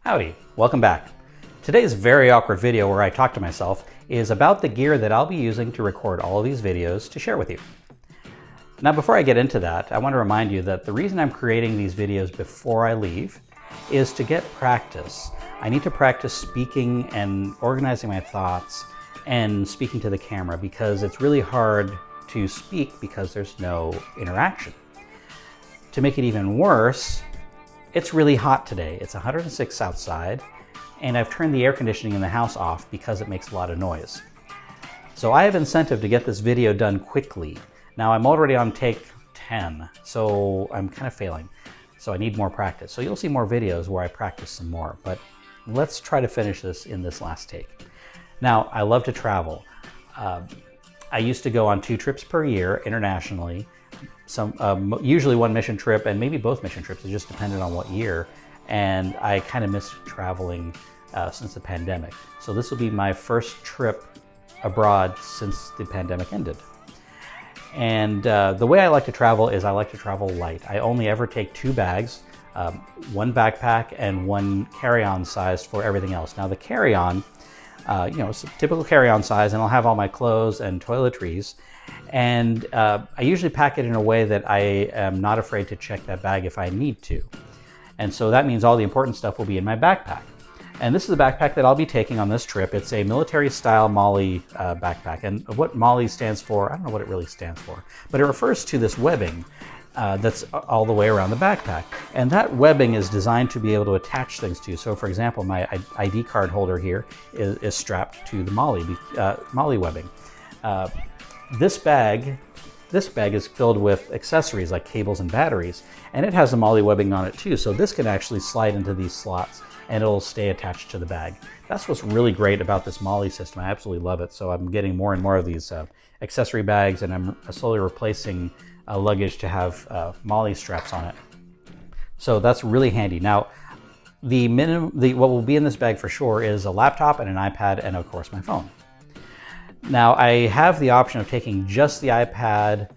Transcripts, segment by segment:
Howdy, welcome back. Today's very awkward video where I talk to myself is about the gear that I'll be using to record all of these videos to share with you. Now before I get into that, I want to remind you that the reason I'm creating these videos before I leave is to get practice. I need to practice speaking and organizing my thoughts and speaking to the camera because it's really hard to speak because there's no interaction. To make it even worse, it's really hot today. It's 106 outside, and I've turned the air conditioning in the house off because it makes a lot of noise. So I have incentive to get this video done quickly. Now I'm already on take 10, so I'm kind of failing. So I need more practice. So you'll see more videos where I practice some more, but let's try to finish this in this last take. Now, I love to travel. I used to go on 2 trips per year internationally. Usually one mission trip and maybe both mission trips. It just depended on what year. And I kind of missed traveling since the pandemic. So this will be my first trip abroad since the pandemic ended. And the way I like to travel is I like to travel light. I only ever take 2 bags, one backpack and one carry-on size for everything else. Now the carry-on, it's a typical carry-on size, and I'll have all my clothes and toiletries. And I usually pack it in a way that I am not afraid to check that bag if I need to. And so that means all the important stuff will be in my backpack. And this is the backpack that I'll be taking on this trip. It's a military-style MOLLE backpack. And what MOLLE stands for, I don't know what it really stands for, but it refers to this webbing that's all the way around the backpack. And that webbing is designed to be able to attach things to. So for example, my ID card holder here is strapped to the MOLLE webbing. This bag is filled with accessories like cables and batteries, and it has the MOLLE webbing on it too. So this can actually slide into these slots and it'll stay attached to the bag. That's what's really great about this MOLLE system. I absolutely love it. So I'm getting more and more of these accessory bags, and I'm slowly replacing luggage to have MOLLE straps on it. So that's really handy. Now, what will be in this bag for sure is a laptop and an iPad and of course my phone. Now I have the option of taking just the iPad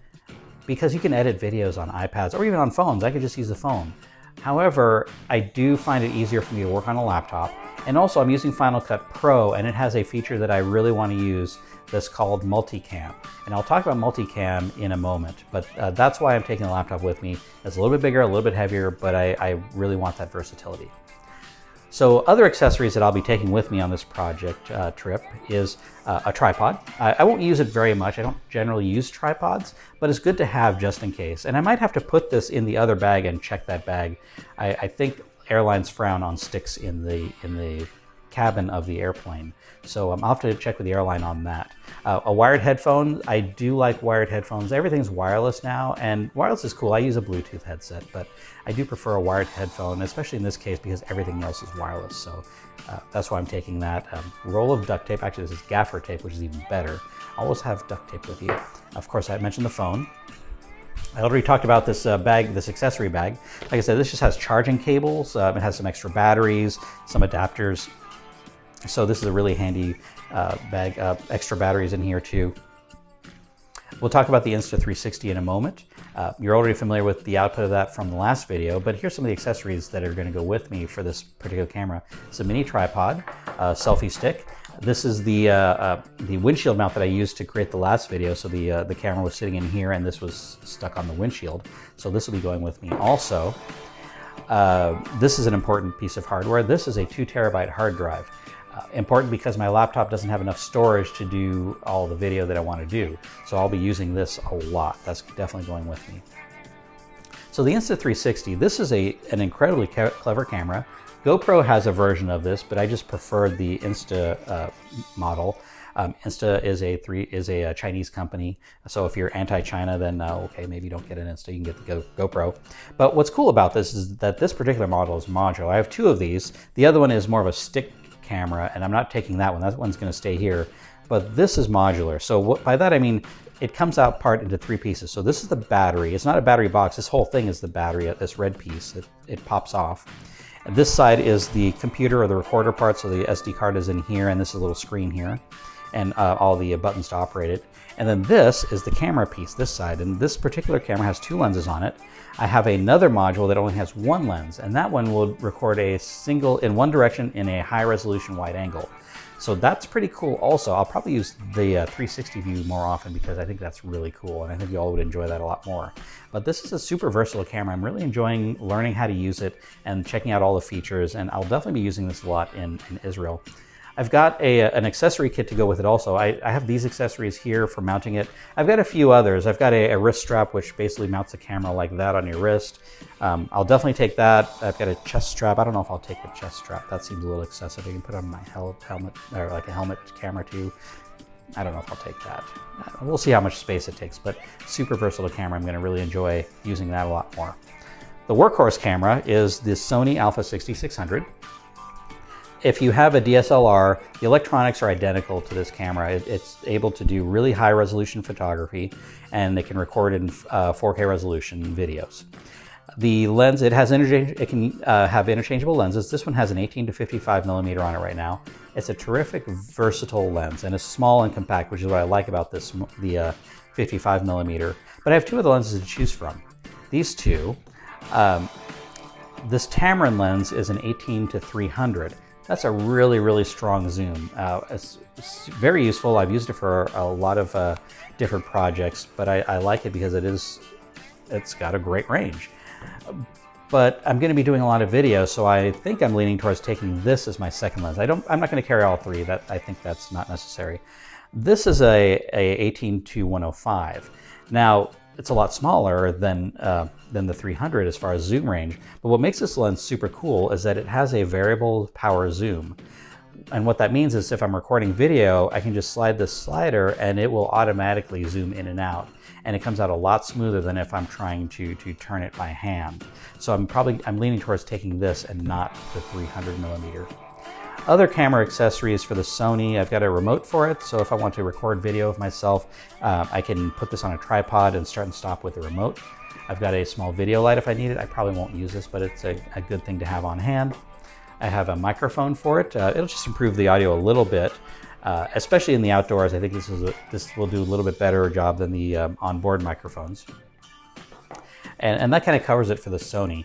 because you can edit videos on iPads or even on phones. I could just use the phone. However, I do find it easier for me to work on a laptop. And also I'm using Final Cut Pro, and it has a feature that I really want to use that's called multicam. And I'll talk about multicam in a moment, but that's why I'm taking the laptop with me. It's a little bit bigger, a little bit heavier, but I really want that versatility. So other accessories that I'll be taking with me on this project trip is a tripod. I won't use it very much. I don't generally use tripods, but it's good to have just in case. And I might have to put this in the other bag and check that bag. I think airlines frown on sticks in the cabin of the airplane. So I'll have to check with the airline on that. A wired headphone. I do like wired headphones. Everything's wireless now, and wireless is cool. I use a Bluetooth headset, but I do prefer a wired headphone, especially in this case because everything else is wireless. So that's why I'm taking that. Roll of duct tape. Actually, this is gaffer tape, which is even better. Always have duct tape with you. Of course, I mentioned the phone. I already talked about this bag, this accessory bag. Like I said, this just has charging cables. It has some extra batteries, some adapters. So this is a really handy bag. Extra batteries in here too. We'll talk about the Insta360 in a moment. You're already familiar with the output of that from the last video, but here's some of the accessories that are going to go with me for this particular camera. It's a mini tripod, selfie stick. This is the windshield mount that I used to create the last video. So the camera was sitting in here and this was stuck on the windshield. So this will be going with me also. This is an important piece of hardware. This is a 2 terabyte hard drive. Important because my laptop doesn't have enough storage to do all the video that I want to do. So I'll be using this a lot. That's definitely going with me. So the Insta360, this is an incredibly clever camera. GoPro has a version of this, but I just preferred the Insta model. Insta is a Chinese company. So if you're anti-China, then okay, maybe you don't get an Insta, you can get the GoPro. But what's cool about this is that this particular model is modular. I have 2 of these. The other one is more of a stick camera, and I'm not taking that one. That one's going to stay here. But this is modular. So by that I mean it comes out part into 3 pieces. So this is the battery. It's not a battery box. This whole thing is the battery. This red piece, it pops off. And this side is the computer or the recorder part. So the SD card is in here, and this is a little screen here, and all the buttons to operate it. And then this is the camera piece, this side, and this particular camera has 2 lenses on it. I have another module that only has 1 lens, and that one will record a single in one direction in a high resolution wide angle. So that's pretty cool also. I'll probably use the 360 view more often because I think that's really cool, and I think you all would enjoy that a lot more. But this is a super versatile camera. I'm really enjoying learning how to use it and checking out all the features, and I'll definitely be using this a lot in Israel. I've got an accessory kit to go with it also. I have these accessories here for mounting it. I've got a few others. I've got a wrist strap which basically mounts a camera like that on your wrist. I'll definitely take that. I've got a chest strap. I don't know if I'll take the chest strap. That seems a little excessive. You can put on my helmet, or like a helmet camera too. I don't know if I'll take that. We'll see how much space it takes, but super versatile camera. I'm going to really enjoy using that a lot more. The workhorse camera is the Sony Alpha 6600. If you have a DSLR, the electronics are identical to this camera. It's able to do really high resolution photography, and it can record in 4K resolution videos. The lens, it can have interchangeable lenses. This one has an 18 to 55 millimeter on it right now. It's a terrific versatile lens, and it's small and compact, which is what I like about this, the 55 millimeter. But I have 2 other lenses to choose from. These 2, this Tamron lens is an 18 to 300. That's a really, really strong zoom. It's very useful. I've used it for a lot of different projects, but I like it because it's got a great range. But I'm going to be doing a lot of videos, so I think I'm leaning towards taking this as my second lens. I'm not going to carry all 3. I think that's not necessary. This is a 18 to 105. Now, it's a lot smaller than the 300 as far as zoom range, but what makes this lens super cool is that it has a variable power zoom. And what that means is if I'm recording video, I can just slide this slider and it will automatically zoom in and out. And it comes out a lot smoother than if I'm trying to turn it by hand. So I'm leaning towards taking this and not the 300 millimeter. Other camera accessories for the Sony, I've got a remote for it, so if I want to record video of myself, I can put this on a tripod and start and stop with the remote. I've got a small video light if I need it. I probably won't use this, but it's a good thing to have on hand. I have a microphone for it. It'll just improve the audio a little bit, especially in the outdoors. I think this will do a little bit better job than the onboard microphones. And that kind of covers it for the Sony.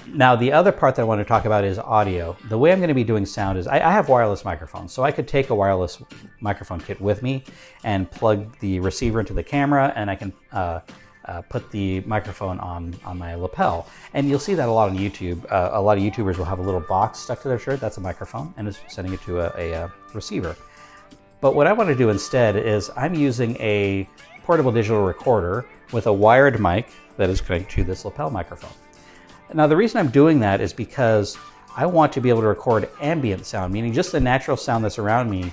Now, the other part that I want to talk about is audio. The way I'm going to be doing sound is I have wireless microphones, so I could take a wireless microphone kit with me and plug the receiver into the camera, and I can put the microphone on my lapel. And you'll see that a lot on YouTube. A lot of YouTubers will have a little box stuck to their shirt. That's a microphone, and it's sending it to a receiver. But what I want to do instead is I'm using a portable digital recorder with a wired mic that is connected to this lapel microphone. Now, the reason I'm doing that is because I want to be able to record ambient sound, meaning just the natural sound that's around me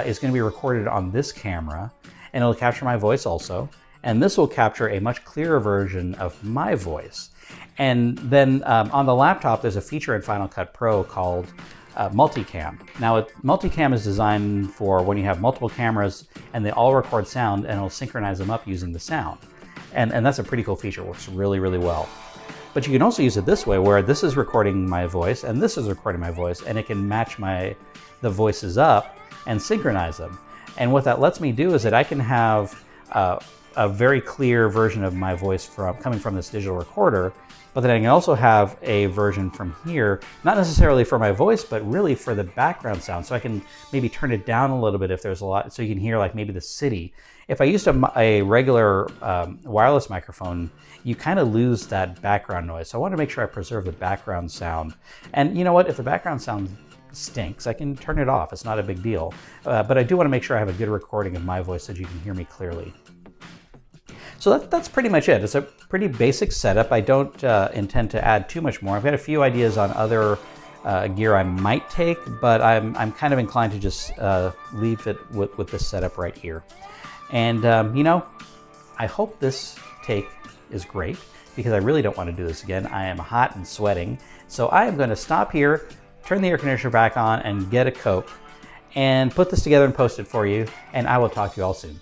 is going to be recorded on this camera, and it'll capture my voice also. And this will capture a much clearer version of my voice. And then on the laptop, there's a feature in Final Cut Pro called Multicam. Now, Multicam is designed for when you have multiple cameras and they all record sound, and it'll synchronize them up using the sound. And that's a pretty cool feature. It works really, really well. But you can also use it this way, where this is recording my voice and this is recording my voice, and it can match the voices up and synchronize them. And what that lets me do is that I can have a very clear version of my voice coming from this digital recorder, but then I can also have a version from here, not necessarily for my voice, but really for the background sound. So I can maybe turn it down a little bit if there's a lot, so you can hear like maybe the city. If I used a regular wireless microphone, you kind of lose that background noise. So I want to make sure I preserve the background sound. And you know what, if the background sound stinks, I can turn it off. It's not a big deal. But I do want to make sure I have a good recording of my voice so that you can hear me clearly. So that's pretty much it. It's a pretty basic setup. I don't intend to add too much more. I've got a few ideas on other gear I might take, but I'm kind of inclined to just leave it with this setup right here. And you know, I hope this take is great, because I really don't want to do this again. I am hot and sweating. So I am going to stop here, turn the air conditioner back on, and get a Coke, and put this together and post it for you. And I will talk to you all soon.